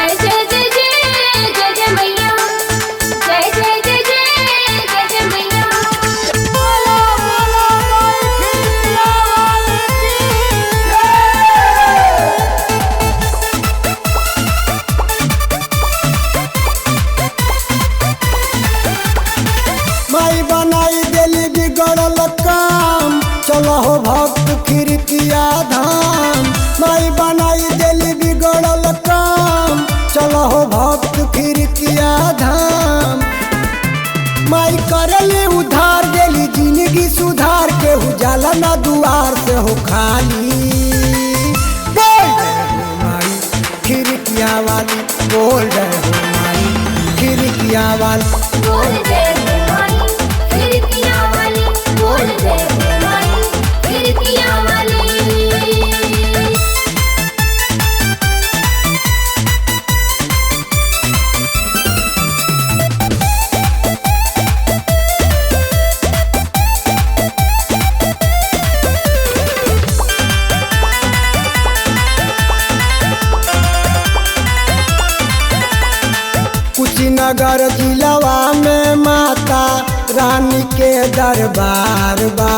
जय जय जय जय जय जय मैया, जय जय जय जय जय जय मैया। बोलो बोलो माई खिड़किया वाली की जय। माई बनाई देली बिगड़ल काम, चलो हो भक्त खिड़किया धाम। माई बनाई देली बिगड़ल काम, चलो हो भक्त खिड़किया धाम। माई करली उधार देली जिंदगी सुधार के उजाला ना दुआर से हो खाली। बोल जय हो माई खिड़किया वाली, बोल जय हो माई खिड़किया वाली। बोल जय हो माई खिड़किया वाली, बोल जय हो माई खिड़किया वाली। कुशीनगर जिलवा में माता रानी के दरबार बा।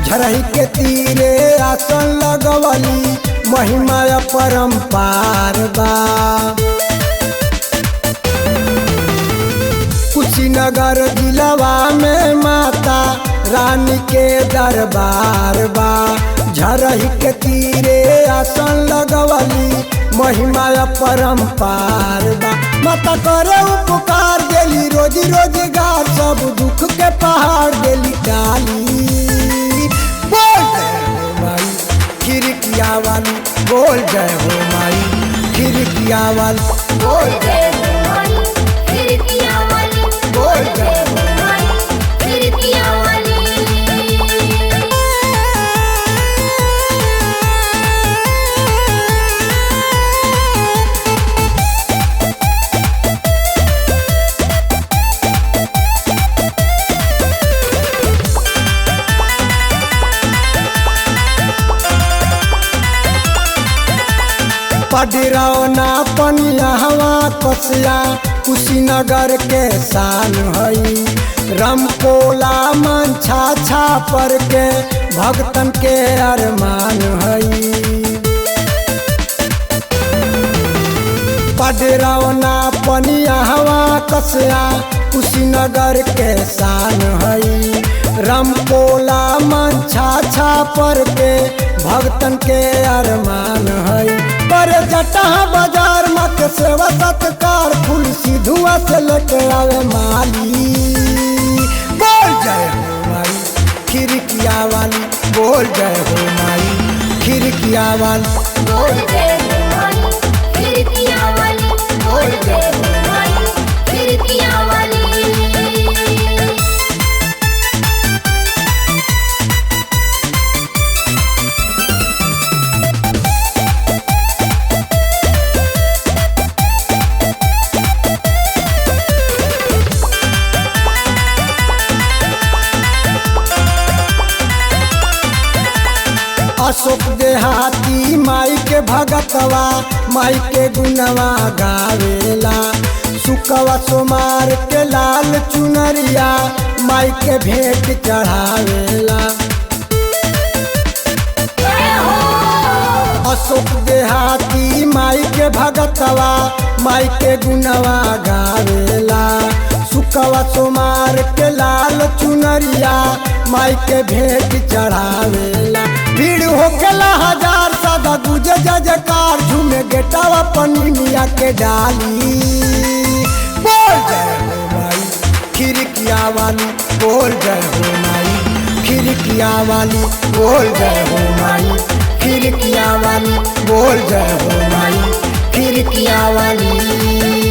झरही के तीरे आसन लगवली, महिमा परम्पार बा। कुशीनगर जिलवा में माता रानी के दरबार बा। झरही के तीरे आसन लगवली, महिमा परम्पार बा। माता करे उपकार देली रोजी रोजगार, सब दुख के पहाड़ देली डाली। बोल जय हो माई खिड़किया वाली, बोल जय हो माई खिड़किया वाली। बोल जय हो माई खिड़किया वाली, बोल जय हो माई खिड़किया वाली। पडरौना पनियहवा कसिया कुशीनगर के शान हई। रमकोला मंछा छापर के भक्तन के अरमान हई। पडरौना पनियहवा कसिया कुशीनगर के शान हई। रमकोला मंछा छापर के भक्तन के अरमान हई। पर जटा बाजार मत सेवा सत्कार, फूल सिधुआ से लेके आवे माली। बोल जय हो माई खिड़किया वाली, बोल जय हो माई खिड़किया वाली। बोल जय हो माई खिड़किया वाली, बोल जय हो माई खिड़किया वाली। अशोक देहाती माई के भगतवा, माई के गुणवा गावेला। सुकवा सोमार के लाल चुनरिया, माई के भेंट चढ़ावेला। अशोक देहाती माई के भगतवा, माई के गुणवा गावेला। सुकवा सोमार के लाल चुनरिया, माई के भेंट चढ़ावेला। भीड़ होकेला हजार सदा गुजे जयकार, झूमे गेटावा पनिया के डाली। बोल जय हो माई खिड़किया वाली, बोल जय हो माई खिड़किया वाली, बोल जय हो माई खिड़किया वाली, बोल जय हो माई खिड़किया वाली।